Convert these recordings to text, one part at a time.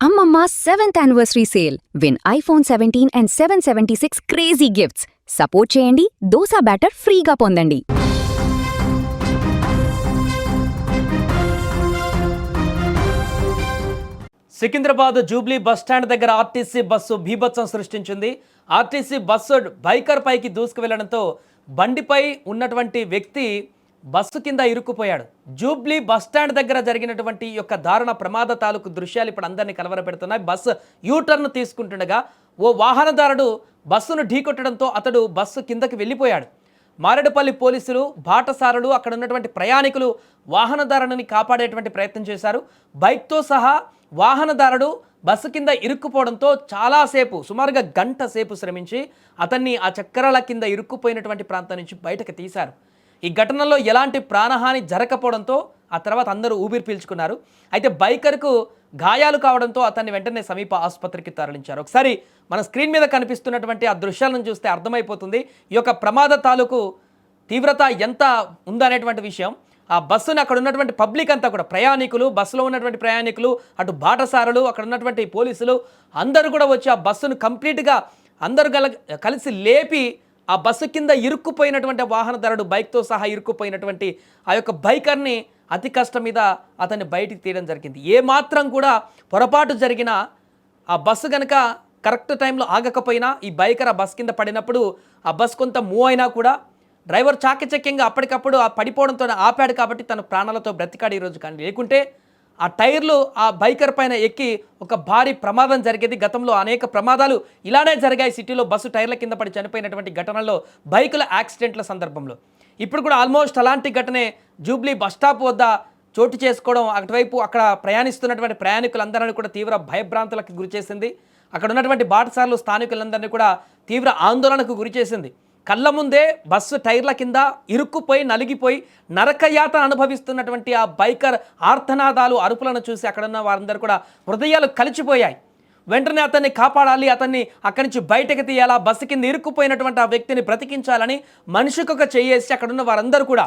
Ammamma 7th anniversary sale. Win iPhone 17 and 776 crazy gifts. Support చేయండి, dosa batter ఫ్రీగా పొందండి. Secunderabad Jubilee bus stand దగ్గర RTC bus బీభత్సం సృష్టించింది. ఆర్టీసీ బస్సు బైకర్ పైకి దూసుకు వెళ్లడంతో బండిపై ఉన్నటువంటి వ్యక్తి బస్సు కింద ఇరుక్కుపోయాడు. జూబ్లీ బస్టాండ్ దగ్గర జరిగినటువంటి యొక్క దారుణ ప్రమాద తాలూకు దృశ్యాలు ఇప్పుడు అందరినీ కలవరపెడుతున్నాయి. బస్సు యూటర్న్ తీసుకుంటుండగా ఓ వాహనదారుడు బస్సును ఢీకొట్టడంతో అతడు బస్సు కిందకి వెళ్ళిపోయాడు. మారేడుపల్లి పోలీసులు, బాటసారులు, అక్కడ ఉన్నటువంటి ప్రయాణికులు వాహనదారుని కాపాడేటువంటి ప్రయత్నం చేశారు. బైక్తో సహా వాహనదారుడు బస్సు కింద ఇరుక్కుపోవడంతో చాలాసేపు, సుమారుగా గంట సేపు శ్రమించి అతన్ని ఆ చక్రాల కింద ఇరుక్కుపోయినటువంటి ప్రాంతం నుంచి బయటకు తీశారు. ఈ ఘటనలో ఎలాంటి ప్రాణహాని జరగకపోవడంతో ఆ తర్వాత అందరూ ఊపిరి పీల్చుకున్నారు. అయితే బైకర్కు గాయాలు కావడంతో అతన్ని వెంటనే సమీప ఆసుపత్రికి తరలించారు. ఒకసారి మన స్క్రీన్ మీద కనిపిస్తున్నటువంటి ఆ దృశ్యాలను చూస్తే అర్థమైపోతుంది ఈ యొక్క ప్రమాద తాలూకు తీవ్రత ఎంత ఉందనేటువంటి విషయం. ఆ బస్సుని అక్కడ ఉన్నటువంటి పబ్లిక్ అంతా కూడా, ప్రయాణికులు, బస్సులో ఉన్నటువంటి ప్రయాణికులు, అటు బాటసారులు, అక్కడ ఉన్నటువంటి పోలీసులు అందరూ కూడా వచ్చి ఆ బస్సును కంప్లీట్గా అందరూ కలిసి లేపి ఆ బస్సు కింద ఇరుక్కుపోయినటువంటి వాహనదారుడు, బైక్తో సహా ఇరుక్కుపోయినటువంటి ఆ యొక్క బైకర్ని అతి కష్టం మీద అతన్ని బయటికి తీయడం జరిగింది. ఏమాత్రం కూడా పొరపాటు జరిగినా ఆ బస్సు కనుక కరెక్ట్ టైంలో ఆగకపోయినా, ఈ బైకర్ ఆ బస్ కింద పడినప్పుడు ఆ బస్ కొంత మూవ్ అయినా కూడా డ్రైవర్ చాకచక్యంగా అప్పటికప్పుడు ఆ పడిపోవడంతో ఆపాడు కాబట్టి తన ప్రాణాలతో బ్రతికాడు ఈరోజు. కానీ లేకుంటే ఆ టైర్లు ఆ బైకర్ పైన ఎక్కి ఒక భారీ ప్రమాదం జరిగేది. గతంలో అనేక ప్రమాదాలు ఇలానే జరిగాయి సిటీలో, బస్సు టైర్ల కింద పడి చనిపోయినటువంటి ఘటనల్లో, బైకుల యాక్సిడెంట్ల సందర్భంలో. ఇప్పుడు కూడా ఆల్మోస్ట్ అలాంటి ఘటనే జూబ్లీ బస్టాప్ వద్ద చోటు చేసుకోవడం అటువైపు అక్కడ ప్రయాణిస్తున్నటువంటి ప్రయాణికులందరినీ కూడా తీవ్ర భయభ్రాంతులకు గురిచేసింది. అక్కడ ఉన్నటువంటి బాటసార్లు, స్థానికులందరినీ కూడా తీవ్ర ఆందోళనకు గురిచేసింది. కళ్ళ ముందే బస్సు టైర్ల కింద ఇరుక్కుపోయి నలిగిపోయి నరకయాతన అనుభవిస్తున్నటువంటి ఆ బైకర్ ఆర్తనాదాలు, అరుపులను చూసి అక్కడున్న వారందరూ కూడా హృదయాలు కలిచిపోయాయి. వెంటనే అతన్ని కాపాడాలి, అతన్ని అక్కడి నుంచి బయటకు తీయాలా, బస్సు కింద ఇరుక్కుపోయినటువంటి ఆ వ్యక్తిని బ్రతికించాలని మనిషికొక చేయేసి అక్కడున్న వారందరూ కూడా,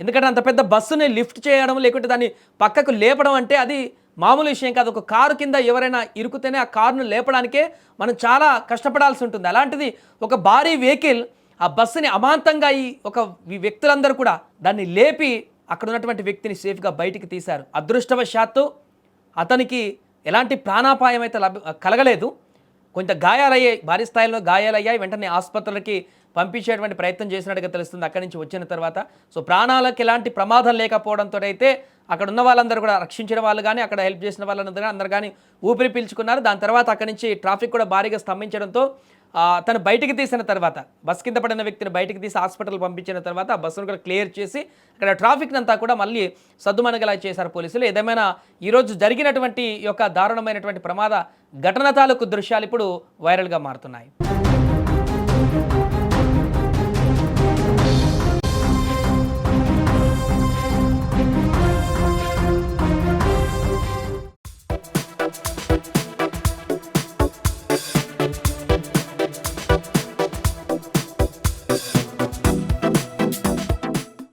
ఎందుకంటే అంత పెద్ద బస్సుని లిఫ్ట్ చేయడం లేకుంటే దాన్ని పక్కకు లేపడం అంటే అది మామూలు విషయం కాదు. ఒక కారు కింద ఎవరైనా ఇరుకుతేనే ఆ కారును లేపడానికే మనం చాలా కష్టపడాల్సి ఉంటుంది. అలాంటిది ఒక భారీ వెహికల్ ఆ బస్సుని అమాంతంగా ఈ వ్యక్తులందరూ కూడా దాన్ని లేపి అక్కడ ఉన్నటువంటి వ్యక్తిని సేఫ్గా బయటికి తీశారు. అదృష్టవశాత్తు అతనికి ఎలాంటి ప్రాణాపాయం అయితే కలగలేదు. కొంత గాయాలయ్యాయి, భారీ స్థాయిలో గాయాలయ్యాయి. వెంటనే ఆసుపత్రులకి పంపించేటువంటి ప్రయత్నం చేసినట్టుగా తెలుస్తుంది అక్కడి నుంచి వచ్చిన తర్వాత. సో ప్రాణాలకు ఎలాంటి ప్రమాదం లేకపోవడంతో అయితే అక్కడ ఉన్న వాళ్ళందరూ కూడా, రక్షించిన వాళ్ళు కానీ అక్కడ హెల్ప్ చేసిన వాళ్ళందరూ అందరూ కానీ ఊపిరి పీల్చుకున్నారు. దాని తర్వాత అక్కడి నుంచి ట్రాఫిక్ కూడా భారీగా స్తంభించడంతో తను బయటికి తీసిన తర్వాత, బస్ కింద పడిన వ్యక్తిని బయటికి తీసి హాస్పిటల్ పంపించిన తర్వాత ఆ బస్సును కూడా క్లియర్ చేసి అక్కడ ట్రాఫిక్ అంతా కూడా మళ్ళీ సద్దుమణగలా చేశారు పోలీసులు. ఏదేమైనా ఈరోజు జరిగినటువంటి యొక్క దారుణమైనటువంటి ప్రమాద ఘటన తాలూకు దృశ్యాలు ఇప్పుడు వైరల్గా మారుతున్నాయి.